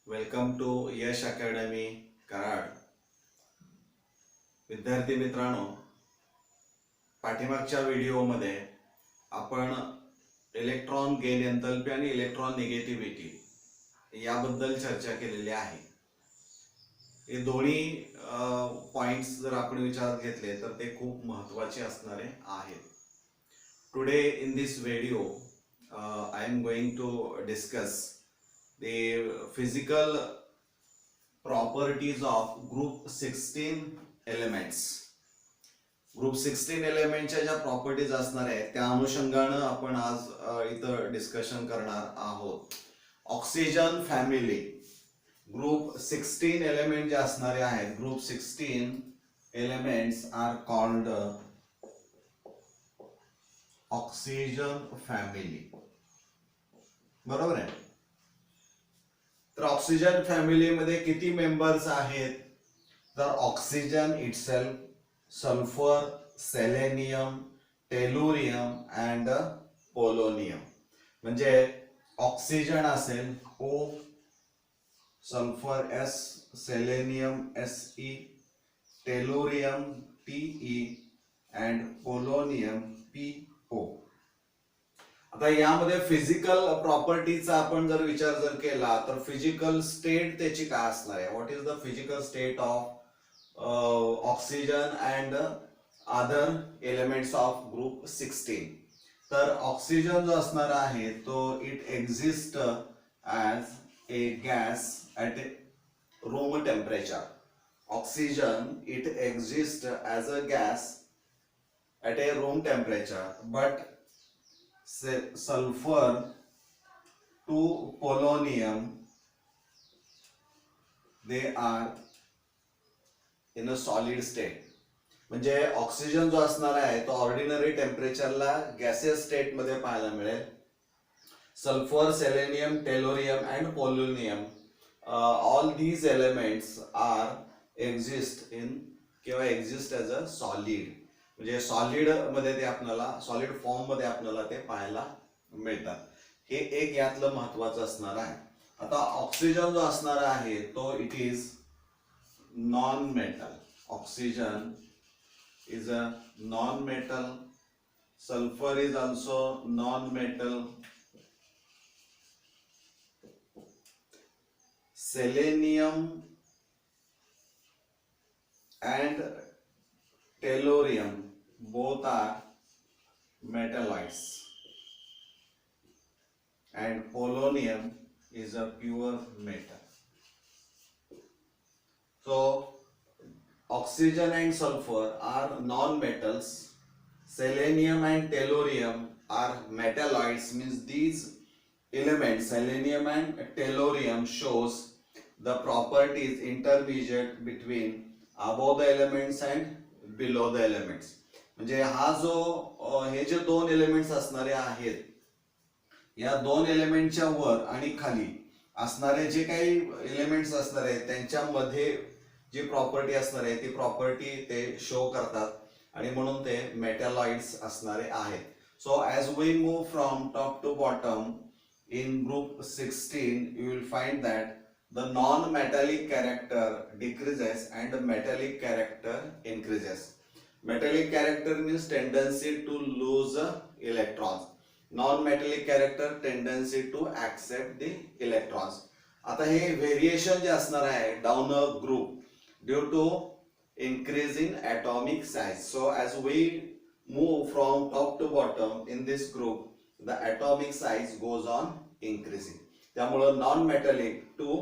Welcome to Yash academy Karad. विद्यार्थी मित्रांनो, पाठीमागच्या व्हिडिओमध्ये आपण इलेक्ट्रॉन गेन एंथॅल्पी आणि इलेक्ट्रॉन निगेटिव्हिटी याबद्दल चर्चा केलेली आहे. हे दोन्ही पॉइंट्स जर आपण विचारात घेतले तर ते खूप महत्त्वाचे असणारे आहेत. Today in this video I am going to discuss the physical properties of group 16 elements. Group 16 एलिमेंटच्या ज्या प्रॉपर्टीज असणार आहेत त्या अनुषंगाने आपण आज इथं डिस्कशन करणार आहोत. ऑक्सिजन फॅमिली ग्रुप 16 एलिमेंट जे असणारे आहेत, group 16 elements are called oxygen family. बरोबर आहे. तर ऑक्सिजन फॅमिलीमध्ये किती मेंबर्स आहेत? तर oxygen itself, sulphur, selenium, tellurium and polonium. म्हणजे ऑक्सिजन असेल O, sulphur S, selenium Se, tellurium Te and polonium Po. आता यामध्ये फिजिकल प्रॉपर्टीचा आपण जर विचार केला तर फिजिकल स्टेट त्याची काय असणार आहे? What is the physical state of oxygen and other elements of group 16? तर ऑक्सिजन जो असणार आहे तो it exist as A gas at room temperature. Oxygen it exist as a gas at a room temperature, but sulfur to polonium they are in a solid state. म्हणजे oxygen जो असणार आहे तो ऑर्डिनरी टेम्परेचरला गॅसियस स्टेट मध्ये पाहायला मिळेल. Sulphur, selenium, tellurium and polonium all these elements are exist in किंवा exist as a solid. म्हणजे सॉलिड मध्ये ते आपल्याला सॉलिड फॉर्म मध्ये आपल्याला ते पाहायला मिळतात. हे एक यातलं महत्वाचं असणार आहे. आता ऑक्सिजन जो असणार आहे तो it is non metal. Oxygen is a non metal. Sulphur is also non metal. Selenium and tellurium both are metalloids and polonium is a pure metal. So oxygen and sulfur are non-metals. Selenium and tellurium are metalloids, means these elements selenium and tellurium shows the properties intermediate between above the elements and below the elements. म्हणजे हा जो हे जे दोन elements असणारे आहेत या दोन एलिमेंटच्या वर आणि खाली असणारे जे काही एलिमेंट्स असणार आहेत त्यांच्यामध्ये जी प्रॉपर्टी असणार आहे ती प्रॉपर्टी ते शो करतात आणि म्हणून ते मेटॅलॉइड्स असणारे आहेत. So as we move from top to bottom in group 16 you will find that the non-metallic character decreases and the metallic character increases. Metallic character means tendency to lose electrons. Non-metallic character tendency to accept the electrons. आता हे variation जे असणार आहे down a group due to increase in atomic size. So as we move from top to bottom in this group the atomic size goes on increasing. त्यामुळे non metallic to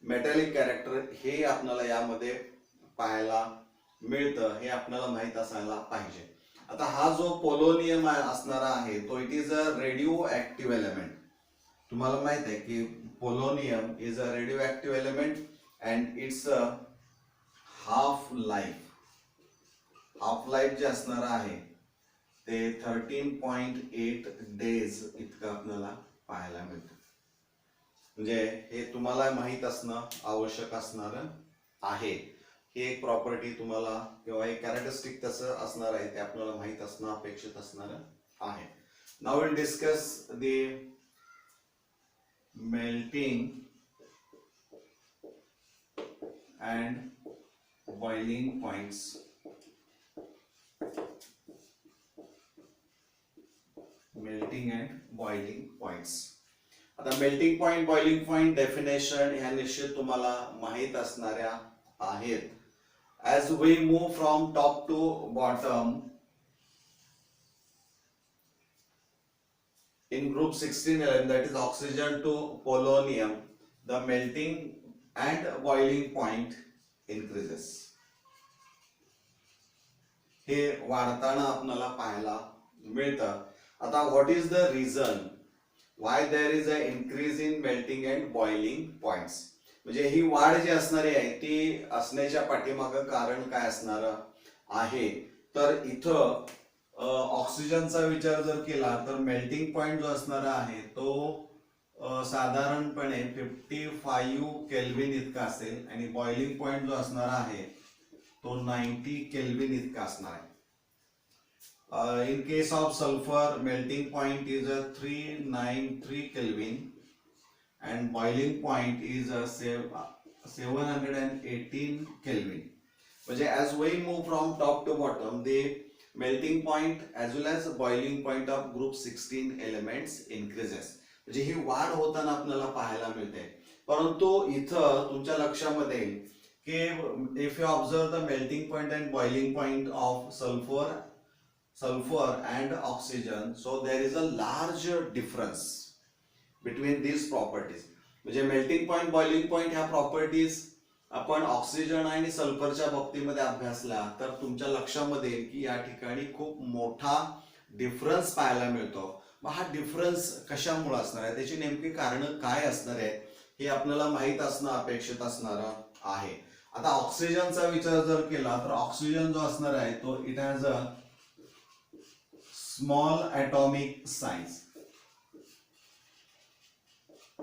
metallic character हे आपल्याला यामध्ये पाहायला मिळतं, हे आपल्याला माहित असायला पाहिजे. आता हा जो पोलोनियम असणारा आहे तो it is a radio active element. तुम्हाला माहित आहे की polonium is a radio active element and it's a half life जे असणार आहे ते 13.8 डेज इतकं आपल्याला पाहायला मिळतं. म्हणजे हे तुम्हाला माहित असणं आवश्यक असणार आहे. ही एक प्रॉपर्टी तुम्हाला किंवा एक कॅरेक्टरिस्टिक तसं असणार आहे ते आपल्याला माहित असणं अपेक्षित असणार आहे. Now will discuss the melting and boiling points. Melting and boiling points. आता melting point, boiling point definition ह्या निश्चित तुम्हाला माहित असणाऱ्या आहेत. As we move from top to bottom in group 1611, that is oxygen to polonium, the melting and boiling point increases. हे वाढताना आपल्याला पाहायला मिळतं. आता what is the reason why there is a increase in melting and boiling points. म्हणजे ही वाढ जी असणारी आहे ती असण्याच्या पाठीमागं कारण काय असणार आहे. तर इथं ऑक्सिजनचा विचार जर केला तर मेल्टिंग पॉइंट जो असणार आहे तो साधारणपणे 55 केल्विन इतका असेल आणि बॉइलिंग पॉइंट जो असणार आहे तो 90 केल्विन इतका असणार आहे. In case of sulfur, melting point is a 393 Kelvin and boiling point is a 718 Kelvin. म्हणजे as we move from top to bottom, the melting point as well as boiling point of group 16 elements increases. म्हणजे ही वाढ होताना आपल्याला पाहायला मिळते. परंतु इथं तुमच्या लक्षामध्ये येईल की if you observe the melting point and boiling point of sulfur and oxygen, so there is a large difference between these properties. म्हणजे मेल्टिंग पॉइंट, बॉइलिंग पॉइंट ह्या प्रॉपर्टीज आपण ऑक्सिजन आणि सल्फरच्या बाबतीमध्ये अभ्यासला तर तुमच्या लक्षामध्ये येईल की या ठिकाणी खूप मोठा डिफरन्स पाहायला मिळतो. मग हा डिफरन्स कशामुळे असणार आहे, त्याची नेमकी कारण काय असणार आहे हे आपल्याला माहित असणं अपेक्षित असणार आहे. आता ऑक्सिजनचा विचार जर केला तर ऑक्सिजन जो असणार आहे तो it has a small atomic size.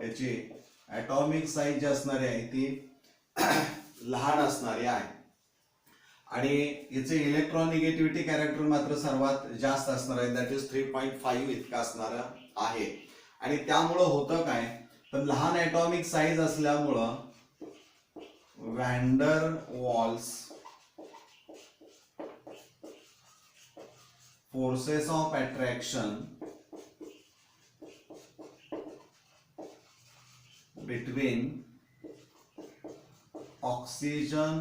याची ॲटॉमिक साइज जी असणारी आहे ती लहान असणारी आहे आणि याचे इलेक्ट्रॉनिगेटिव्हिटी कॅरेक्टर मात्र सर्वात जास्त असणार आहे, दॅट इज 3.5 इतका असणार आहे. आणि त्यामुळं होतं काय तर लहान ॲटॉमिक साइज असल्यामुळं van der Waals forces of attraction between oxygen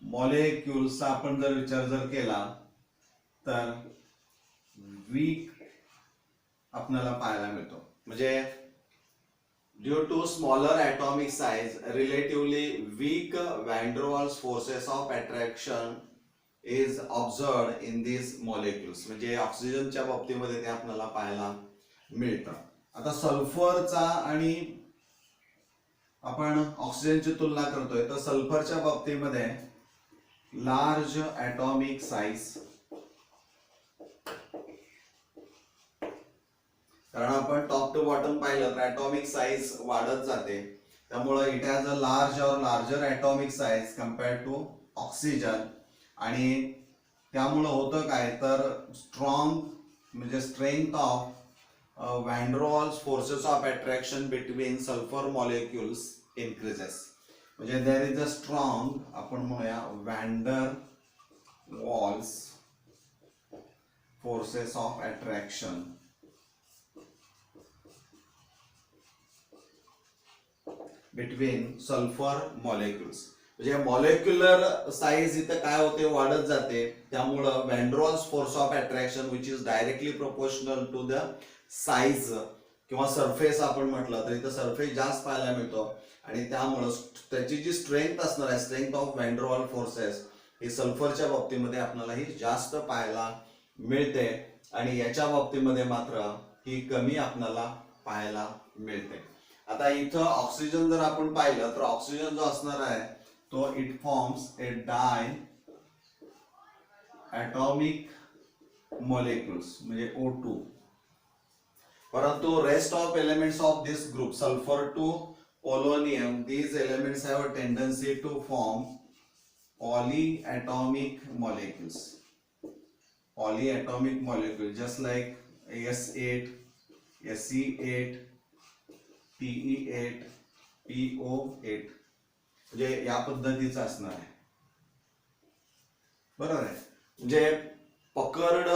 मॉलिक्युल्सचा आपण जर विचार जर केला तर वीक आपल्याला पाहायला मिळतो. म्हणजे due to smaller atomic size relatively weak van der Waals forces of attraction is observed in this molecules. म्हणजे ऑक्सिजनच्या बाबतीमध्ये ते आपल्याला पाहायला मिळतं. आता सल्फरचा आणि आपण ऑक्सिजनची तुलना करतोय तर सल्फरच्या बाबतीमध्ये लार्ज ॲटॉमिक साइज, कारण आपण टॉप टू बॉटम पाहिलं तर ॲटॉमिक साइज वाढत जाते, त्यामुळे इट हॅज अ लार्ज और larger atomic size compared to oxygen. आणि त्यामुळे होतं काय तर स्ट्रॉंग म्हणजे strength of Van der Waals forces of attraction between sulfur molecules increases. म्हणजे there is a strong आपण म्हणूया Van der Waals forces of attraction between sulfur molecules. म्हणजे मॉलिक्युलर साइज इथं काय होते वाढत जाते, त्यामुळं Van der Waals force of attraction which is directly proportional to the size किंवा सरफेस आपण म्हटलं तर इथं सरफेस जास्त पाहायला मिळतो आणि त्यामुळं त्याची जी स्ट्रेंथ असणार आहे, strength of van der Waals forces ही सल्फरच्या बाबतीमध्ये आपल्याला ही जास्त पाहायला मिळते आणि याच्या बाबतीमध्ये मात्र ही कमी आपल्याला पाहायला मिळते. आता इथं ऑक्सिजन जर आपण पाहिलं तर ऑक्सिजन जो असणार आहे तो it forms a diatomic molecules म्हणजे O2. परंतु rest of elements of this group sulphur to polonium, these elements have a tendency to form polyatomic molecules. Polyatomic molecules just like S8, Se8, Te8 PO8 म्हणजे या पद्धतीचं असणार आहे. बरोबर आहे. म्हणजे पकर्ड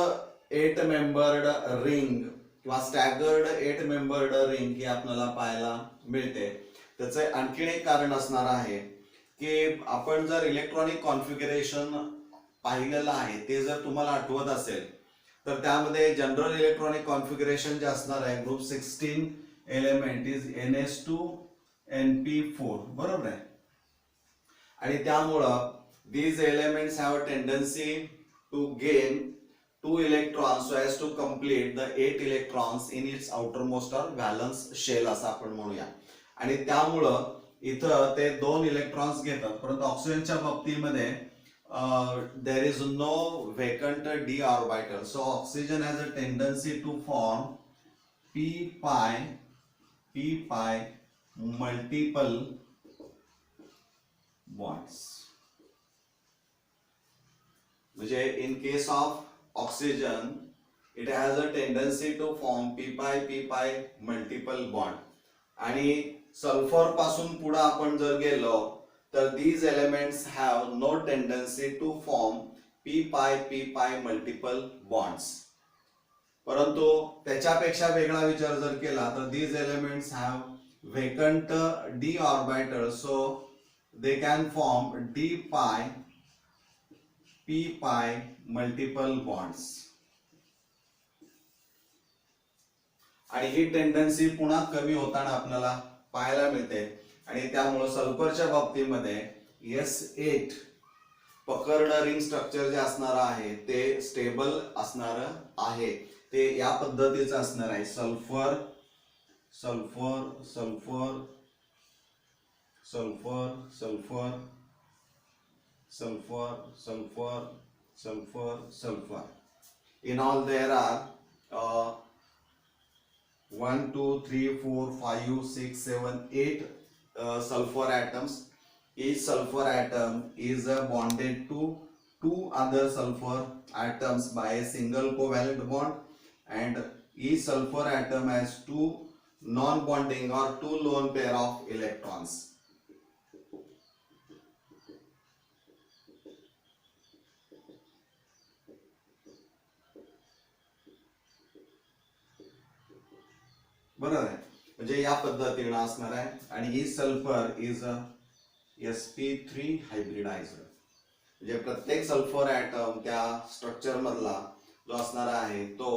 8 मेंबर्ड रिंग किंवा स्टॅगर्ड 8 मेंबर्ड रिंग ही आपल्याला पाहायला मिळते. त्याचं आणखीन एक कारण असणार आहे की आपण जर इलेक्ट्रॉनिक कॉन्फिगरेशन पाहिलेलं आहे ते जर तुम्हाला आठवत असेल तर त्यामध्ये जनरल इलेक्ट्रॉनिक कॉन्फिगरेशन जे असणार आहे group 16 element is NS2 NP4 बरोबर आहे. आणि त्यामुळं these elements have a tendency to gain 2 electrons so as to complete the 8 electrons in its outermost or valence shell असं आपण म्हणूया. आणि त्यामुळं इथं ते 2 इलेक्ट्रॉन्स घेतात. परंतु ऑक्सिजनच्या बाबतीमध्ये there is no vacant d orbital, so oxygen has a tendency to form p pi multiple bonds. म्हणजे in case of oxygen it has a tendency to form p pi multiple bond. आणि sulphur पासून पुढे आपण जर गेलो तर these elements have no tendency to form p pi multiple bonds. परंतु त्याच्यापेक्षा वेगळा विचार जर केला तर these elements have vacant d orbital, so they can form d p pi multiple bonds. आणि ही टेंडन्सी पुन्हा कमी होताना आपल्याला पाहायला मिळते. आणि त्यामुळे सल्फरच्या बाबतीमध्ये S8 पकर्ड रिंग स्ट्रक्चर जे असणार आहे ते स्टेबल असणार आहे. ते या पद्धतीचं असणार आहे. Sulphur sulphur sulphur sulphur sulphur sulfur sulfur sulfur sulfur. In all there are 1 2 3 4 5 6 7 8 sulfur atoms. Each sulfur atom is bonded to 2 other sulfur atoms by a single covalent bond, and each sulfur atom has 2 non-bonding or 2 lone pair of electrons. बरोबर आहे. म्हणजे या पद्धतीने असणार आहे. आणि ही sulphur is sp3 hybridised. म्हणजे प्रत्येक सल्फर ॲटम त्या स्ट्रक्चर मधला जो असणार आहे तो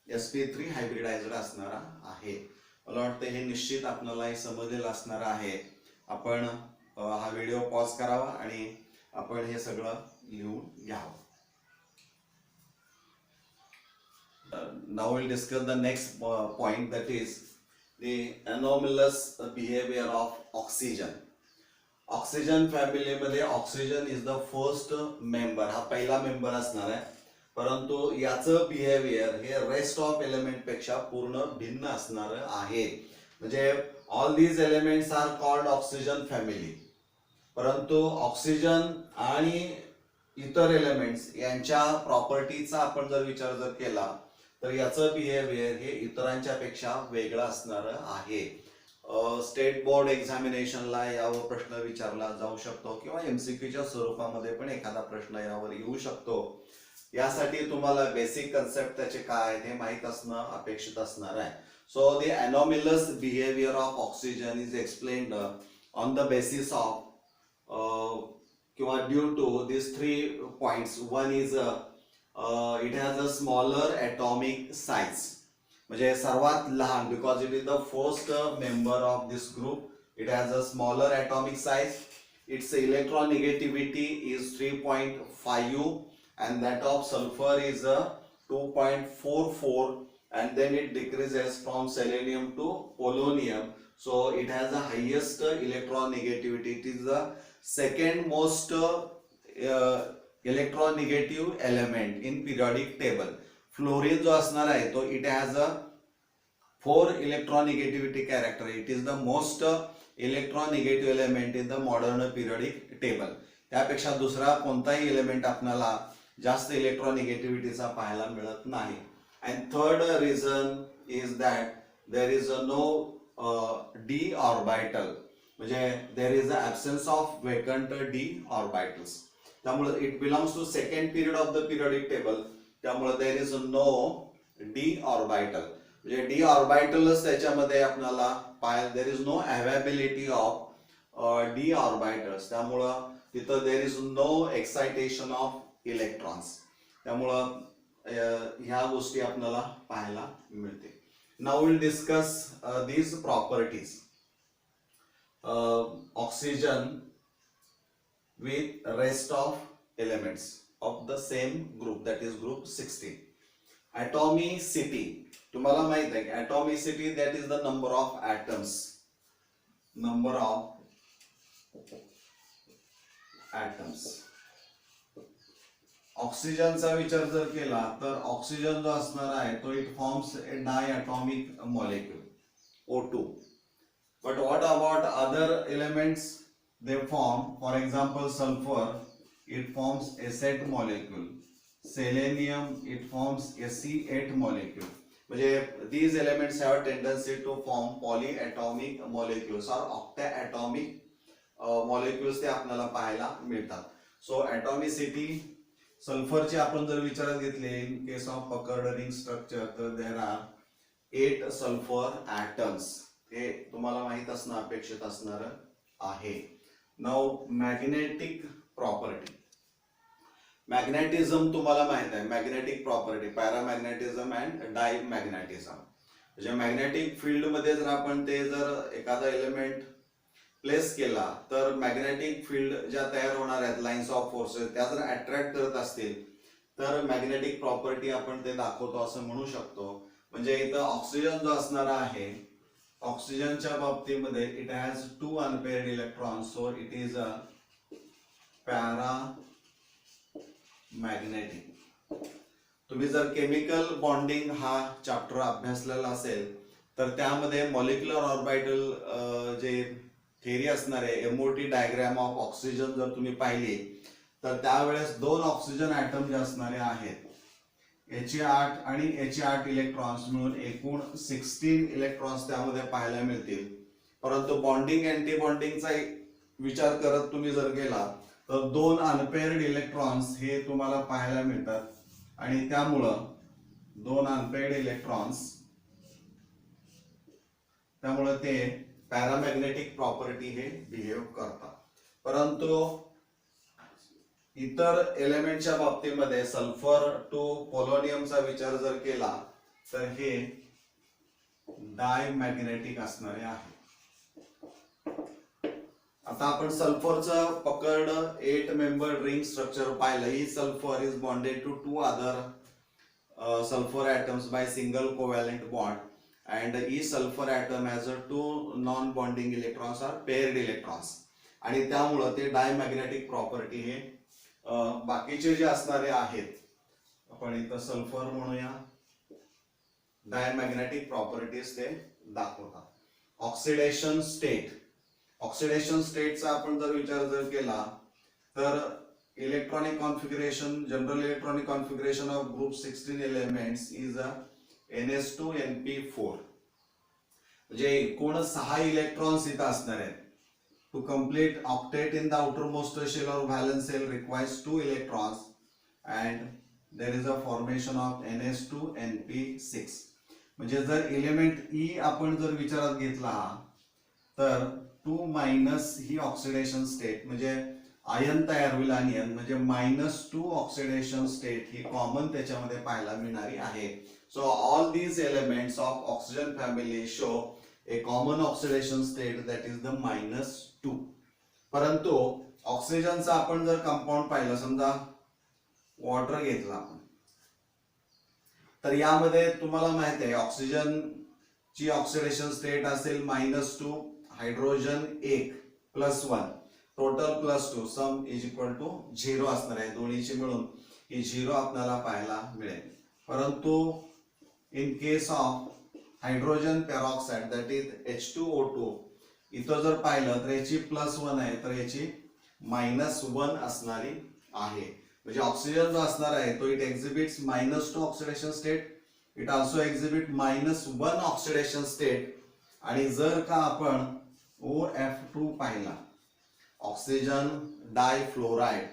sp3 हायब्रिडाइज्ड असणार आहे. मला वाटतं हे निश्चित आपल्याला समजलेलं असणार आहे. आपण हा व्हिडिओ पॉज करावा आणि आपण हे सगळं लिहून घ्यावं. Now we'll discuss the next point, that is the anomalous behavior of oxygen. Oxygen family मध्ये oxygen is the first member, हा पहिला मेंबर असणार आहे. परंतु याचं बिहेवियर हे रेस्ट ऑफ एलिमेंट पेक्षा पूर्ण भिन्न असणार आहे. म्हणजे all these elements are called oxygen family. परंतु ऑक्सिजन आणि इतर एलिमेंट्स यांच्या प्रॉपर्टीचा आपण जर विचार केला तर याचं बिहेवियर हे इतरांच्या पेक्षा वेगळं असणार आहे. स्टेट बोर्ड एक्झामिनेशनला यावर प्रश्न विचारला जाऊ शकतो किंवा MCQच्या स्वरूपामध्ये पण एखादा प्रश्न यावर येऊ शकतो. यासाठी तुम्हाला बेसिक कन्सेप्ट त्याचे काय हे माहित असणं अपेक्षित असणार आहे. So the anomalous behavior of oxygen is explained on the basis of किंवा due to these 3 points. One is it has a smaller atomic size. म्हणजे सर्वात लहान, because it is the first member of this group, it has a smaller atomic size. Its electronegativity is 3.5 and that of sulfur is 2.44, and then it decreases from selenium to polonium, so it has the highest electronegativity. It is the second most electronegative element in periodic table. Fluorine जो असणार आहे तो it has a 4 electronegativity character. It is the most electronegative element in the modern periodic table. त्यापेक्षा दुसरा कोणताही element आपल्याला जास्त इलेक्ट्रॉनिगेटिव्हिटीचा पाहायला मिळत नाही. And third reason is that there is no d orbital, म्हणजे there is a absence of vacant d orbitals. त्यामुळे it belongs to second period of the periodic table. त्यामुळे there is no d orbital, म्हणजे d ऑर्बिटलच त्याच्यामध्ये आपल्याला there is no availability of d orbitals. त्यामुळं तिथं there is no excitation of electrons. त्यामुळं ह्या गोष्टी आपल्याला पाहायला मिळते. Now will discuss these properties. Oxygen with rest of elements of the same group, that is group 16. Atomicity, तुम्हाला माहित आहे की atomicity that is the number of atoms, number of atoms. ऑक्सिजनचा विचार जर केला तर ऑक्सिजन जो असणार आहे तो it forms a diatomic molecule O2. But what about other elements? They form, for example, sulfur, it forms a Z molecule. Selenium, it forms a C8 molecule. म्हणजे these elements have a tendency to form polyatomic molecules or octaatomic molecules ते आपल्याला पाहायला मिळतात. So atomicity, सल्फरची आपण जर विचारात घेतले in case of puckered ring structure तर देर आर 8 सल्फर ॲटम्स. हे तुम्हाला माहित असणं अपेक्षित असणार आहे. Now magnetic property. मॅग्नेटिझम तुम्हाला माहित आहे, मॅग्नेटिक प्रॉपर्टी, पॅरामॅग्नेटिझम अँड डायमॅग्नेटिझम. म्हणजे मॅग्नेटिक फील्ड मध्ये जर आपण ते जर एखादा एलिमेंट प्लेस केला तर मॅग्नेटिक फील्ड ज्या तयार होणार आहेत लाईन्स ऑफ फोर्सेस त्या जर अट्रॅक्ट करत असतील तर मॅग्नेटिक प्रॉपर्टी आपण ते दाखवतो असं म्हणू शकतो. म्हणजे इथं ऑक्सिजन जो असणार आहे, ऑक्सिजनच्या बाबतीमध्ये it has 2 unpaired electrons, so it is a paramagnetic. तुम्ही जर केमिकल बॉन्डिंग हा चॅप्टर अभ्यासलेला असेल तर त्यामध्ये मॉलिक्युलर ऑर्बिटल जे थेरी असणार आहे, MOT डायग्राम ऑफ ऑक्सिजन जर तुम्ही पाहिली तर त्यावेळेस 2 ऑक्सिजन ॲटम जे असणारे आहेत He8 आणि He8 इलेक्ट्रॉन्स मिळून एकूण 16 इलेक्ट्रॉन्स त्यामध्ये पाहायला मिळतील. परंतु बॉन्डिंग अँटी बॉन्डिंगचा विचार करत तुम्ही जर गेला तर 2 अनपेअर्ड इलेक्ट्रॉन्स हे तुम्हाला पाहायला मिळतात आणि त्यामुळं 2 अनपेअर्ड इलेक्ट्रॉन्स, त्यामुळे ते पॅरामॅग्नेटिक प्रॉपर्टी हे बिहेव करतात. परंतु इतर एलिमेंटच्या बाबतीमध्ये सल्फर टू पोलोनियमचा विचार जर केला तर हे डायमॅग्नेटिक असणारे आहे. आता आपण सल्फरचं पकड 8 मेंबर रिंग स्ट्रक्चर पाहिलं. ही sulphur is bonded to 2 other sulfur atoms by single covalent bond, and each sulfur atom has 2 non-bonding electrons or paired electrons. आणि त्यामुळे ते डायमॅग्नेटिक प्रॉपर्टी हे बाकीचे जे असणारे आहेत, आपण इथं सल्फर म्हणूया, डायमॅग्नेटिक प्रॉपर्टीज ते दाखवतात. Oxidation state. ऑक्सिडेशन स्टेटचा आपण जर विचार जर केला तर electronic configuration, general electronic configuration of group 16 elements is a NS2 Np4. म्हणजे एकूण 6 इलेक्ट्रॉन्स इथं असणार आहेत. To complete octet in the outermost shell or valence shell requires 2 electrons and there is a formation of NS2Np6. म्हणजे जर element E आपण जर विचारात घेतला तर 2- ही ऑक्सिडेशन स्टेट म्हणजे आयन तयार होईल आयन म्हणजे -2 ऑक्सिडेशन स्टेट ही कॉमन त्याच्यामध्ये पाहायला मिळणारी आहे. So all these elements of oxygen family show a common oxidation state that is the -2. परंतु ऑक्सिजनचा आपण जर कंपाऊंड पाहिलं, समजा वॉटर घेतला आपण, तर यामध्ये तुम्हाला माहित आहे ऑक्सिजन ची ऑक्सिडेशन स्टेट असेल -2, hydrogen 1 +1, total +2, sum is equal to 0 असणार आहे. दोन्हीची मिळून ही 0 आपल्याला पाहायला मिळेल. परंतु in case of hydrogen peroxide that is H2O2, इथं जर पाहिलं तर याची +1 आहे तर याची -1 असणारी आहे. म्हणजे ऑक्सिजन जो असणार आहे तो it exhibits -2 oxidation state, it also exhibit -1 oxidation state, आणि जर का आपण OF2 पाहिला ऑक्सिजन डायफ्लोराइड,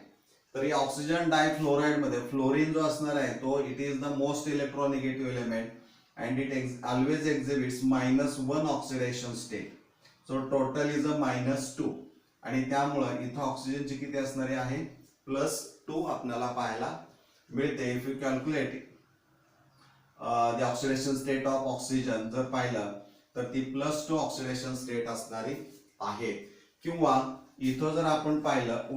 तर या ऑक्सिजन डायफ्लोराइड मध्ये फ्लोरीन जो असणार आहे तो it is the most electronegative element and it always exhibits -1 oxidation state. So total is a -2 आणि त्यामुळे इथं ऑक्सिजनची किती असणारी आहे +2 आपल्याला पाहायला मिळते. If you calculate the oxidation state of oxygen जर पाहिलं तर ती +2 ऑक्सिडेशन स्टेट असणारी आहे. किंवा इथं जर आपण पाहिलं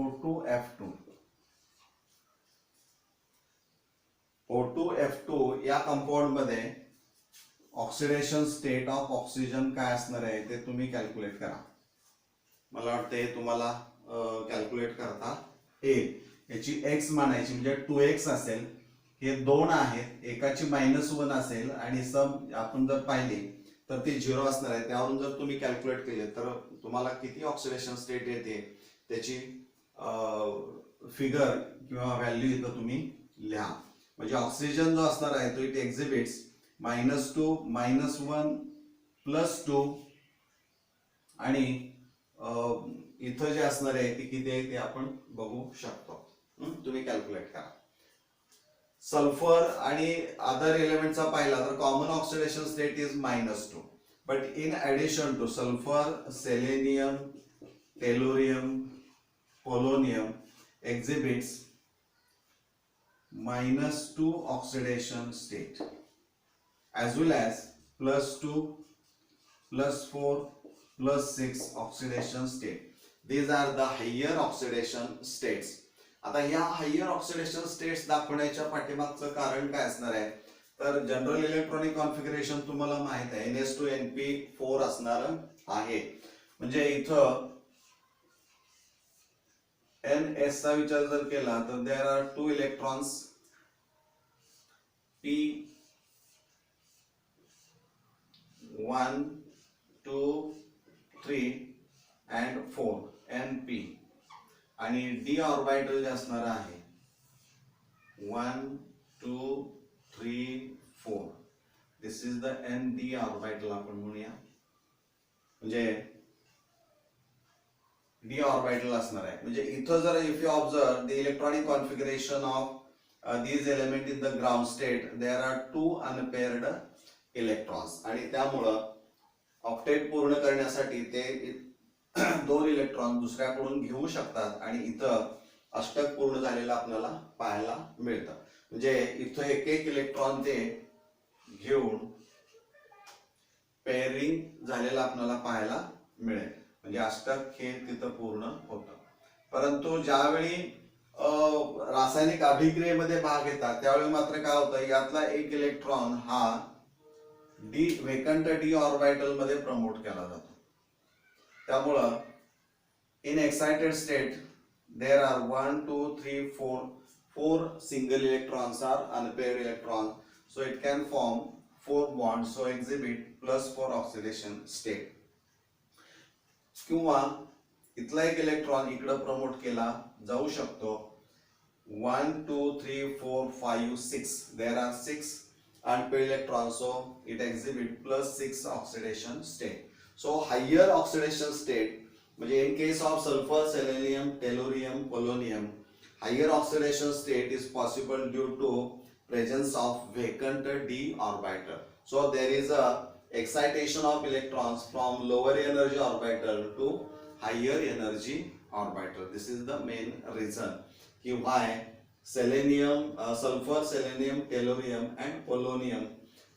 O2F2 या कंपाऊंड मध्ये ऑक्सिडेशन स्टेट ऑफ ऑक्सिजन काय असणार आहे ते तुम्ही कॅल्क्युलेट करा. मला वाटतं हे तुम्हाला कॅल्क्युलेट करता येईल. याची x मानायची म्हणजे 2x असेल, हे 2 आहेत, एकाची -1 असेल आणि सम आपण जर पाहिली तर ती 0 असणार आहे. त्यावरून जर तुम्ही कॅल्क्युलेट केले तर तुम्हाला किती ऑक्सिडेशन स्टेट येते त्याची फिगर किंवा व्हॅल्यू इथं तुम्ही लिहा. म्हणजे ऑक्सिजन जो असणार आहे तो इट एक्झिबिट्स -2 -1 +2 आणि इथं जे असणार आहे ते किती आहे ते आपण बघू शकतो. तुम्ही कॅल्क्युलेट करा. सल्फर आणि अदर एलिमेंटचा पाहिला तर common oxidation state is -2, but in addition two sulphur, selenium, tellurium, polonium exhibits -2 oxidation state as well as +2, +4, +6 oxidation state. These are the higher oxidation states. आता ह्या हायर ऑक्सिडेशन स्टेट्स दाखवण्याच्या पाठीमागचं कारण काय असणार आहे तर जनरल इलेक्ट्रॉनिक कॉन्फिगरेशन तुम्हाला माहित आहे NS2 NP4 असणार आहे. म्हणजे इथं NS चा विचार जर केला तर there are 2 electrons P1 2 3 and 4 NP आणि d ऑर्बिटल जे असणार आहे 1 2 3 4. This is the ND orbital आपण म्हणूया. म्हणजे d ऑर्बिटल असणार आहे. म्हणजे इथं जर if you observe the electronic configuration of these element in the ground state there are 2 unpaired electrons आणि त्यामुळं ऑक्टेट पूर्ण करण्यासाठी ते 2 इलेक्ट्रॉन दुसऱ्याकडून घेऊ शकतात आणि इथं अष्टक पूर्ण झालेलं आपल्याला पाहायला मिळतं. म्हणजे इथं एक इलेक्ट्रॉन ते घेऊन पेअरिंग झालेलं आपल्याला पाहायला मिळेल. म्हणजे अष्टक हे तिथं पूर्ण होतं. परंतु ज्यावेळी रासायनिक अभिक्रियेमध्ये भाग घेतात त्यावेळी मात्र काय होतं यातला एक इलेक्ट्रॉन हा वेकंट d ऑर्बिटल मध्ये प्रमोट केला जातो. त्यामुळं in excited state there are 1 2 3 4 single electrons or unpaired electron. So it can form 4 bond. So exhibit +4 oxidation state. किंवा इथला एक इलेक्ट्रॉन इकडे प्रमोट केला जाऊ शकतो. 1 2 3 4 5 6 there R 6 unpaired electrons, so it exhibit +6 oxidation state. So higher oxidation state म्हणजे in case of sulfur, selenium, tellurium, polonium, higher oxidation state is possible due to presence of vacant d orbital. So there is a excitation of electrons from lower energy orbital to higher energy orbital. This is the main reason कि why selenium, sulfur, selenium, tellurium and polonium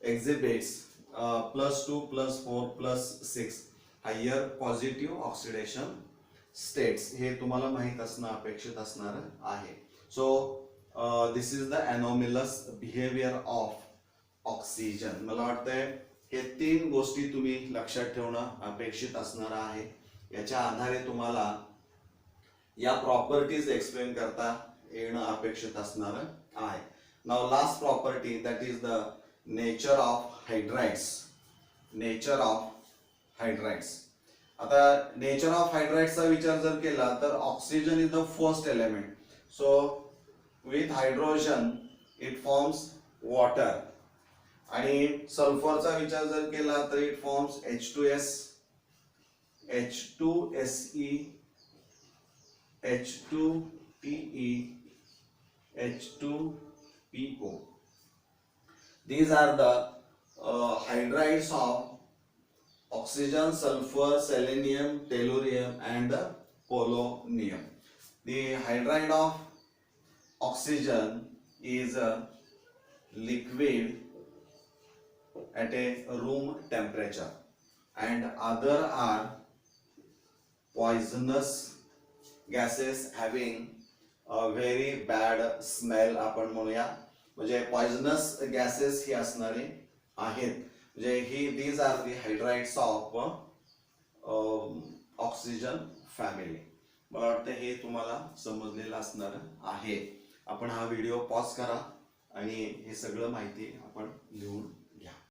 exhibits +2, +4, +6 higher positive oxidation states. हे तुम्हाला माहित असणं अपेक्षित असणार आहे. So this is the anomalous behavior of oxygen. मला वाटतंय हे 3 गोष्टी तुम्ही लक्षात ठेवणं अपेक्षित असणार आहे. याच्या आधारे तुम्हाला या प्रॉपर्टीज एक्सप्लेन करता येणं अपेक्षित असणार आहे. Now last property that is the nature of hydrides. Nature of hydrides. आता नेचर ऑफ हायड्राइड्सचा विचार जर केला तर oxygen is the first element. So with hydrogen it forms water आणि सल्फरचा विचार जर केला तर it forms H2S, H2Se, H2Pe, H2PO. These are the hydrides of oxygen, sulfur, selenium, tellurium and polonium. The hydride of oxygen is a liquid at a room temperature and other are poisonous gases having a very bad smell. आपण म्हणूया म्हणजे poisonous gases ही असणारे आहेत. म्हणजे ही these are the hydrides of oxygen family. मला वाटतं हे तुम्हाला समजलेलं असणार आहे. आपण हा व्हिडिओ पॉज करा आणि हे सगळं माहिती आपण लिहून घ्या.